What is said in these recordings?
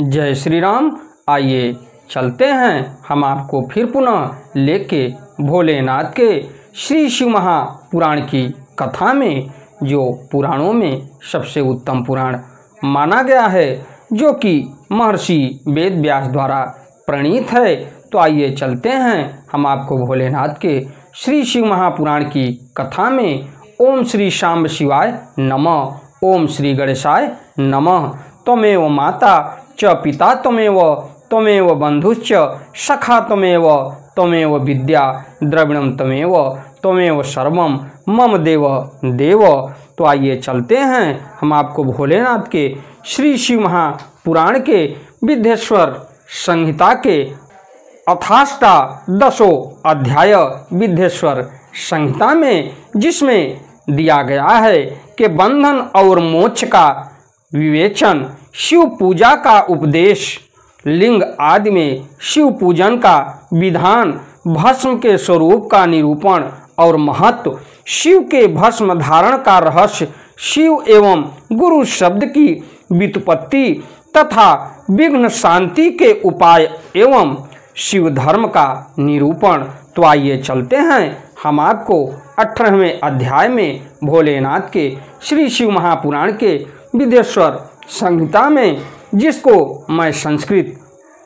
जय श्री राम। आइए चलते हैं हम आपको फिर पुनः लेके भोलेनाथ के श्री शिव महापुराण की कथा में, जो पुराणों में सबसे उत्तम पुराण माना गया है, जो कि महर्षि वेद व्यास द्वारा प्रणीत है। तो आइए चलते हैं हम आपको भोलेनाथ के श्री शिव महापुराण की कथा में। ओम श्री शांब शिवाय नमः। ओम श्री गणेशाय नमः। त्वमेव माता च पिता त्वमेव बंधुश्च सखा त्वमेव विद्या द्रविणम त्वमेव सर्वम मम देव देव। तो आइए चलते हैं हम आपको भोलेनाथ के श्री शिव महापुराण के विद्येश्वर संहिता के अथाष्टादशो अध्याय विद्येश्वर संहिता में, जिसमें दिया गया है कि बंधन और मोक्ष का विवेचन, शिव पूजा का उपदेश, लिंग आदि में शिव पूजन का विधान, भस्म के स्वरूप का निरूपण और महत्व, शिव के भस्म धारण का रहस्य, शिव एवं गुरु शब्द की व्युत्पत्ति तथा विघ्न शांति के उपाय एवं शिव धर्म का निरूपण। तो आइए चलते हैं हम आपको 18वें अध्याय में भोलेनाथ के श्री शिव महापुराण के विद्येश्वर संहिता में, जिसको मैं संस्कृत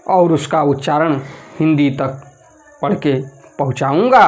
और उसका उच्चारण हिंदी तक पढ़ के पहुँचाऊँगा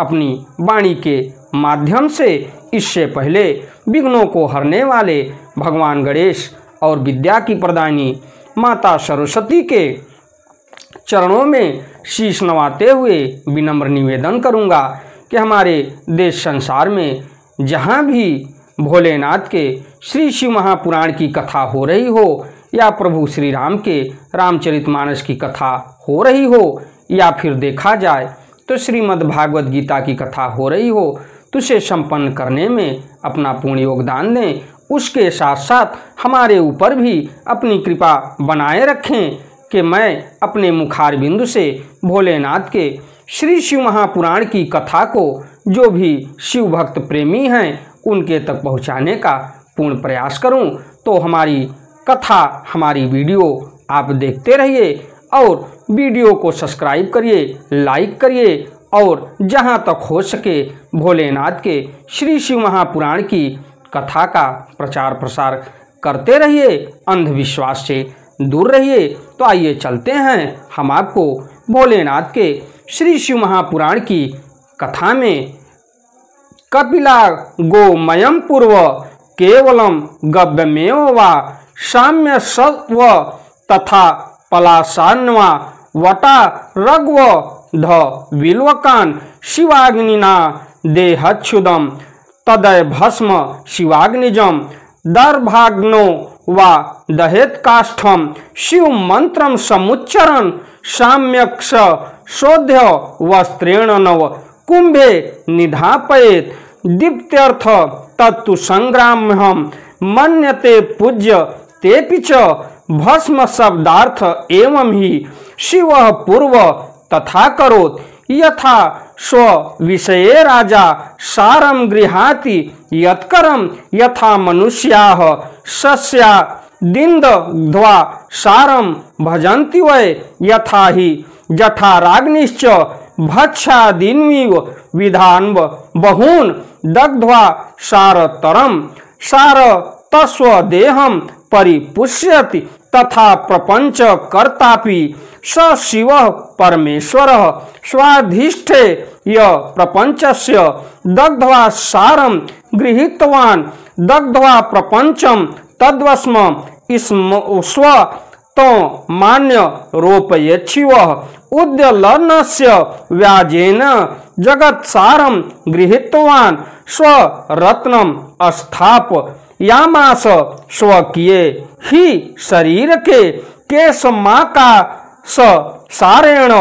अपनी वाणी के माध्यम से। इससे पहले विघ्नों को हरने वाले भगवान गणेश और विद्या की प्रदानी माता सरस्वती के चरणों में शीश नवाते हुए विनम्र निवेदन करूँगा कि हमारे देश संसार में जहाँ भी भोलेनाथ के श्री शिव महापुराण की कथा हो रही हो, या प्रभु श्री राम के रामचरितमानस की कथा हो रही हो, या फिर देखा जाए तो श्रीमद् भागवत गीता की कथा हो रही हो, तो उसे संपन्न करने में अपना पूर्ण योगदान दें। उसके साथ साथ हमारे ऊपर भी अपनी कृपा बनाए रखें कि मैं अपने मुखारबिंदु से भोलेनाथ के श्री शिव महापुराण की कथा को जो भी शिव भक्त प्रेमी हैं उनके तक पहुंचाने का पूर्ण प्रयास करूं। तो हमारी कथा, हमारी वीडियो आप देखते रहिए और वीडियो को सब्सक्राइब करिए, लाइक करिए और जहां तक हो सके भोलेनाथ के श्री शिव महापुराण की कथा का प्रचार प्रसार करते रहिए, अंधविश्वास से दूर रहिए। तो आइए चलते हैं हम आपको भोलेनाथ के श्री शिव महापुराण की कथा में। कपिला गोमयम पूर्व केवलम गव्यमेव वा साम्य सत्व तथा पलाशान्वा वटा रग्व ध विल्वकान शिवाग्निना देहच्छुदम तदय भस्म शिवाग्निजम दर्भाग्नो वा दहेत काष्ठम शिव मंत्रम समुच्चरण साम्यक्ष शोध्य वस्त्रेण नव कुंभे निधापयेत दीप्त्यर्थ तत्तु संग्राम्यहम मन्यते पूज्य तेपि च भस्म शब्दार्थ एवं ही शिव पूर्व तथा करोत यथा स्व विषये राजा सारम गृहाति यत्करम यथा मनुष्याः सस्या दिन्दध्वा सारम भजन्ति वै यथा ही जठाराग्निश्च भक्षादीन्विव विधान बहून दग्ध्वा सारतरम सार तस्व देहम परिपुष्यति तथा प्रपंच कर्तापि स शिव परमेश्वर स्वाधिष्ठे य प्रपंचस्य दग्ध्वा सारम गृहीतवान् दग्ध्वा प्रपंचम तद्वस्म स्व तो मान्य रोपयेच्छिव उद्यलनस्य व्याजेन जगत्सारं गृहीतवान् स्वरत्नम स्थाप यामास स्वकीये ही शरीर के केशमाका सारेण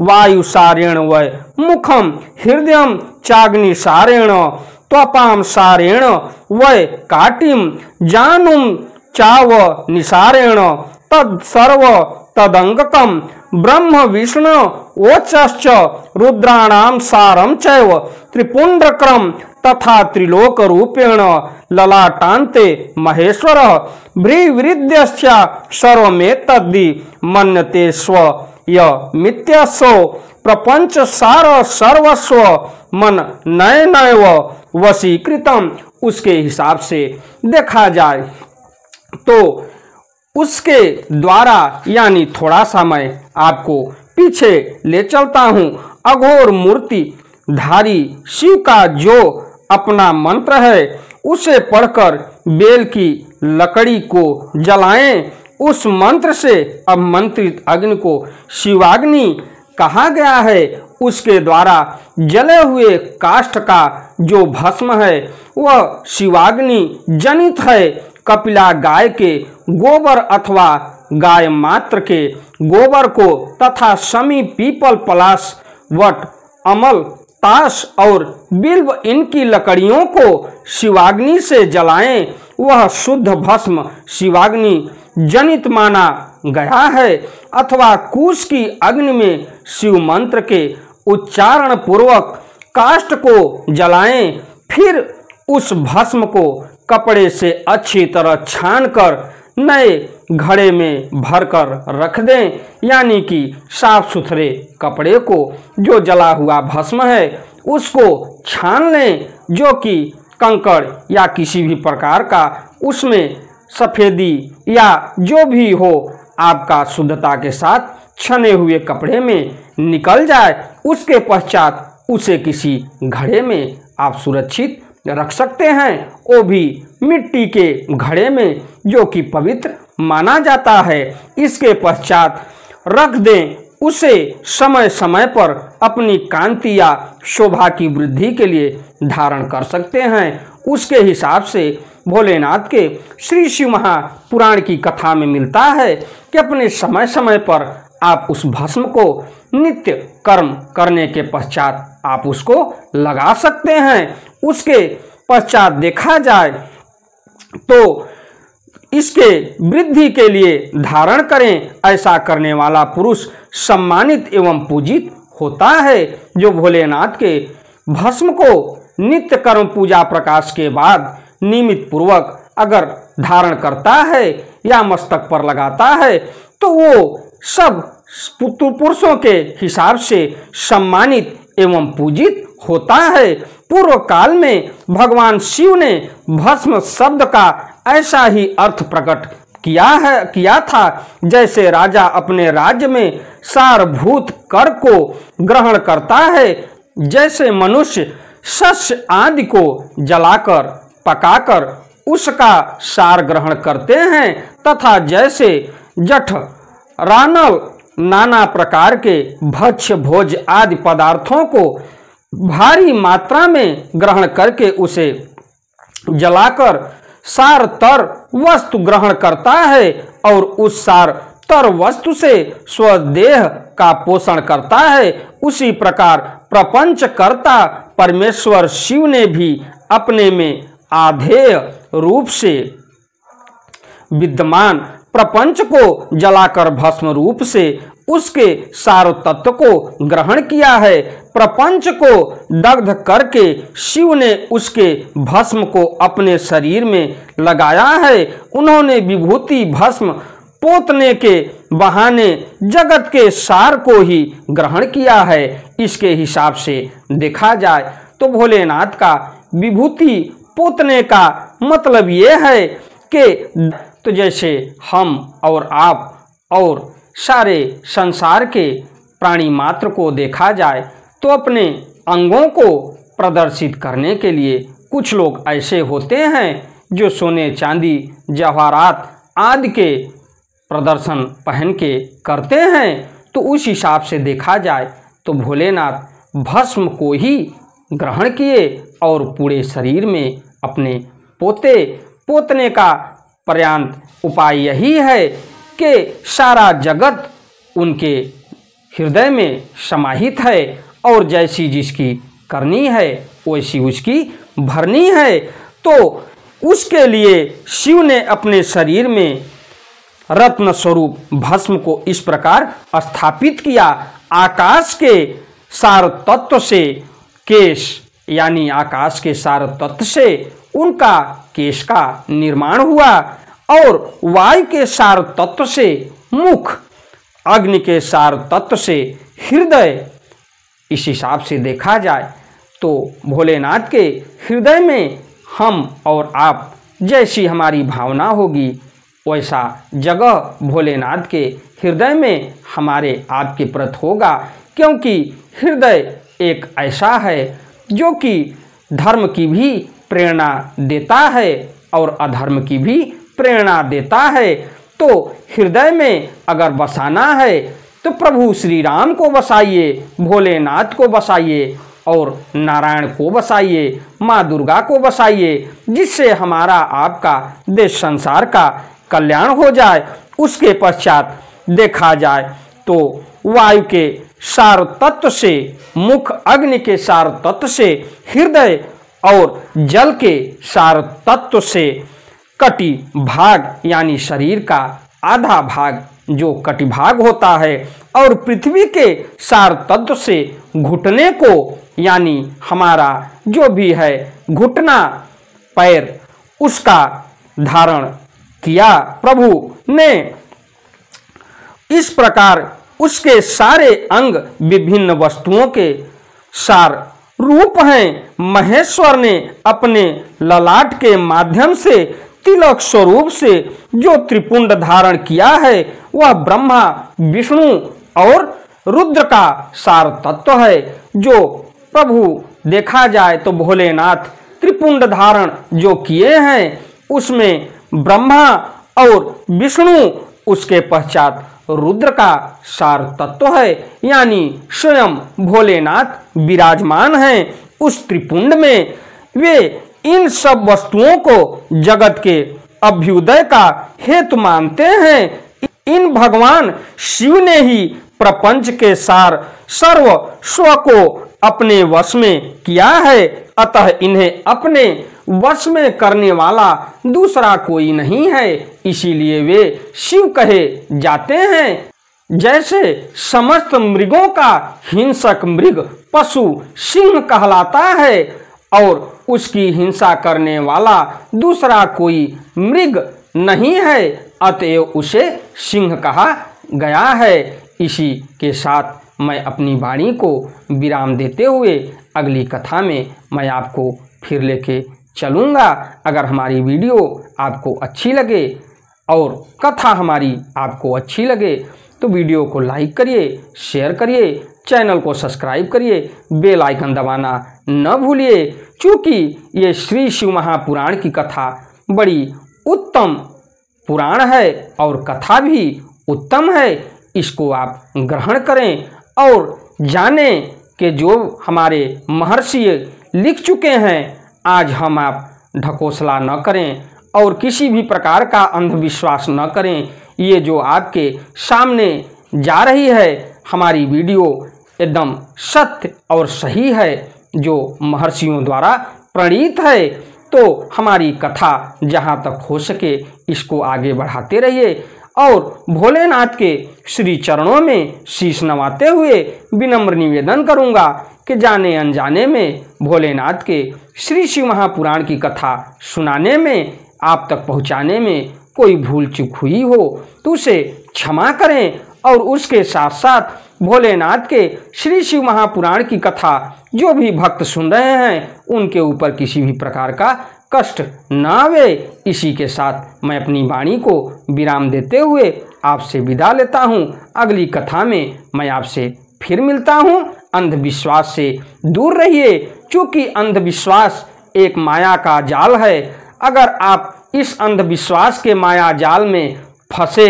वायुसारेण वै मुखम हृदयम चाग्निसारेण त्वपाम सारेण वै काटिम जानुम चाव निसारेण तत्सर्व तदंगकम ब्रह्म विष्णु ओचश्च रुद्राणाम सारम चैव त्रिपुंड्रक्रम तथा त्रिलोक रूपेण ललाटान्ते महेश्वर भ्रीवृद्ध्यश्च सर्वमेतद्धि मन्यते स्व य मिथ्यासो प्रपंच सार सर्वस्व मन नय नैव वशीकृतम। उसके हिसाब से देखा जाए तो उसके द्वारा, यानी थोड़ा सा मैं आपको पीछे ले चलता हूँ। अघोर मूर्ति धारी शिव का जो अपना मंत्र है उसे पढ़कर बेल की लकड़ी को जलाएं। उस मंत्र से अभिमंत्रित अग्नि को शिवाग्नि कहा गया है। उसके द्वारा जले हुए काष्ठ का जो भस्म है वह शिवाग्नि जनित है। कपिला गाय के गोबर अथवा गाय मात्र के गोबर को तथा शमी पीपल पलाश वट अमल ताश और बिल्व इनकी लकड़ियों को शिवाग्नि से जलाएं। वह शुद्ध भस्म शिवाग्नि जनित माना गया है। अथवा कुश की अग्नि में शिव मंत्र के उच्चारण पूर्वक काष्ठ को जलाएं। फिर उस भस्म को कपड़े से अच्छी तरह छानकर नए घड़े में भरकर रख दें, यानी कि साफ सुथरे कपड़े को जो जला हुआ भस्म है उसको छान लें, जो कि कंकड़ या किसी भी प्रकार का उसमें सफेदी या जो भी हो आपका शुद्धता के साथ छने हुए कपड़े में निकल जाए। उसके पश्चात उसे किसी घड़े में आप सुरक्षित रख सकते हैं, वो भी मिट्टी के घड़े में जो कि पवित्र माना जाता है। इसके पश्चात रख दें। उसे समय समय पर अपनी कांति या शोभा की वृद्धि के लिए धारण कर सकते हैं। उसके हिसाब से भोलेनाथ के श्री शिव महापुराण की कथा में मिलता है कि अपने समय समय पर आप उस भस्म को नित्य कर्म करने के पश्चात आप उसको लगा सकते हैं। उसके पश्चात देखा जाए तो इसके वृद्धि के लिए धारण करें। ऐसा करने वाला पुरुष सम्मानित एवं पूजित होता है। जो भोलेनाथ के भस्म को नित्य कर्म पूजा प्रकाश के बाद नियमित पूर्वक अगर धारण करता है या मस्तक पर लगाता है तो वो सब पुरुषों के हिसाब से सम्मानित एवं पूजित होता है। पूर्व काल में भगवान शिव ने भस्म शब्द का ऐसा ही अर्थ प्रकट किया था, जैसे राजा अपने राज्य में सारभूत कर को ग्रहण करता है, जैसे मनुष्य शस्य आदि को जलाकर पकाकर उसका सार ग्रहण करते हैं, तथा जैसे जठ रानल नाना प्रकार के भक्ष्य भोज आदि पदार्थों को भारी मात्रा में ग्रहण करके उसे जलाकर सार तर वस्तु ग्रहण करता है और उस सार तर वस्तु से स्वदेह का पोषण करता है, उसी प्रकार प्रपंच कर्ता परमेश्वर शिव ने भी अपने में आधेय रूप से विद्यमान प्रपंच को जलाकर भस्म रूप से उसके सार तत्व को ग्रहण किया है। प्रपंच को दग्ध करके शिव ने उसके भस्म को अपने शरीर में लगाया है। उन्होंने विभूति भस्म पोतने के बहाने जगत के सार को ही ग्रहण किया है। इसके हिसाब से देखा जाए तो भोलेनाथ का विभूति पोतने का मतलब ये है कि तो जैसे हम और आप और सारे संसार के प्राणी मात्र को देखा जाए तो अपने अंगों को प्रदर्शित करने के लिए कुछ लोग ऐसे होते हैं जो सोने चांदी जवाहरात आदि के प्रदर्शन पहन के करते हैं। तो उस हिसाब से देखा जाए तो भोलेनाथ भस्म को ही ग्रहण किए और पूरे शरीर में अपने पोतने का पर्यांत उपाय यही है कि सारा जगत उनके हृदय में समाहित है और जैसी जिसकी करनी है वैसी उसकी भरनी है। तो उसके लिए शिव ने अपने शरीर में रत्न स्वरूप भस्म को इस प्रकार स्थापित किया। आकाश के सार तत्व से केश यानी आकाश के सार तत्व से उनका केश का निर्माण हुआ और वायु के सार तत्व से मुख, अग्नि के सार तत्व से हृदय। इस हिसाब से देखा जाए तो भोलेनाथ के हृदय में हम और आप जैसी हमारी भावना होगी वैसा जगह भोलेनाथ के हृदय में हमारे आपके प्रति होगा, क्योंकि हृदय एक ऐसा है जो कि धर्म की भी प्रेरणा देता है और अधर्म की भी प्रेरणा देता है। तो हृदय में अगर बसाना है तो प्रभु श्री राम को बसाइए, भोलेनाथ को बसाइए और नारायण को बसाइए, माँ दुर्गा को बसाइए, जिससे हमारा आपका देश संसार का कल्याण हो जाए। उसके पश्चात देखा जाए तो वायु के सार तत्व से मुख, अग्नि के सार तत्व से हृदय और जल के सार तत्व से कटि भाग यानी शरीर का आधा भाग जो कटि भाग होता है और पृथ्वी के सार तत्व से घुटने को यानी हमारा जो भी है घुटना पैर उसका धारण किया प्रभु ने। इस प्रकार उसके सारे अंग विभिन्न वस्तुओं के सार रूप हैं। महेश्वर ने अपने ललाट के माध्यम से तिलक स्वरूप से जो त्रिपुंड धारण किया है वह ब्रह्मा, विष्णु और रुद्र का सार तत्व है। जो प्रभु देखा जाए तो भोलेनाथ त्रिपुंड धारण जो किए हैं उसमें ब्रह्मा और विष्णु, उसके पश्चात रुद्र का सार तत्व है, यानी स्वयं भोलेनाथ विराजमान हैं उस त्रिपुंड में। वे इन सब वस्तुओं को जगत के अभ्युदय का हेतु मानते हैं। इन भगवान शिव ने ही प्रपंच के सार सर्व स्व को अपने वश में किया है, अतः इन्हें अपने वश में करने वाला दूसरा कोई नहीं है, इसीलिए वे शिव कहे जाते हैं। जैसे समस्त मृगों का हिंसक मृग पशु सिंह कहलाता है और उसकी हिंसा करने वाला दूसरा कोई मृग नहीं है, अतएव उसे सिंह कहा गया है। इसी के साथ मैं अपनी वाणी को विराम देते हुए अगली कथा में मैं आपको फिर लेके चलूँगा। अगर हमारी वीडियो आपको अच्छी लगे और कथा हमारी आपको अच्छी लगे तो वीडियो को लाइक करिए, शेयर करिए, चैनल को सब्सक्राइब करिए, बेल आइकन दबाना न भूलिए, क्योंकि ये श्री शिव महापुराण की कथा बड़ी उत्तम पुराण है और कथा भी उत्तम है। इसको आप ग्रहण करें और जानें कि जो हमारे महर्षि लिख चुके हैं आज हम आप ढकोसला न करें और किसी भी प्रकार का अंधविश्वास न करें। ये जो आपके सामने जा रही है हमारी वीडियो एकदम सत्य और सही है, जो महर्षियों द्वारा प्रणीत है। तो हमारी कथा जहाँ तक हो सके इसको आगे बढ़ाते रहिए और भोलेनाथ के श्री चरणों में शीश नवाते हुए विनम्र निवेदन करूँगा कि जाने अनजाने में भोलेनाथ के श्री शिव महापुराण की कथा सुनाने में आप तक पहुँचाने में कोई भूल चूक हुई हो तो उसे क्षमा करें और उसके साथ साथ भोलेनाथ के श्री शिव महापुराण की कथा जो भी भक्त सुन रहे हैं उनके ऊपर किसी भी प्रकार का कष्ट न आवे। इसी के साथ मैं अपनी वाणी को विराम देते हुए आपसे विदा लेता हूँ। अगली कथा में मैं आपसे फिर मिलता हूँ। अंधविश्वास से दूर रहिए, क्योंकि अंधविश्वास एक माया का जाल है। अगर आप इस अंधविश्वास के माया जाल में फंसे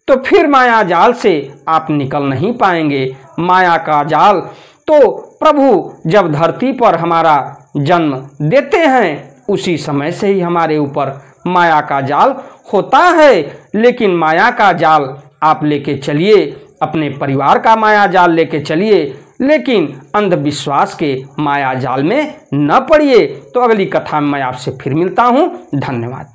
तो फिर माया जाल से आप निकल नहीं पाएंगे। माया का जाल तो प्रभु जब धरती पर हमारा जन्म देते हैं उसी समय से ही हमारे ऊपर माया का जाल होता है, लेकिन माया का जाल आप लेके चलिए, अपने परिवार का माया जाल लेके चलिए, लेकिन अंधविश्वास के माया जाल में न पड़िए। तो अगली कथा में मैं आपसे फिर मिलता हूँ। धन्यवाद।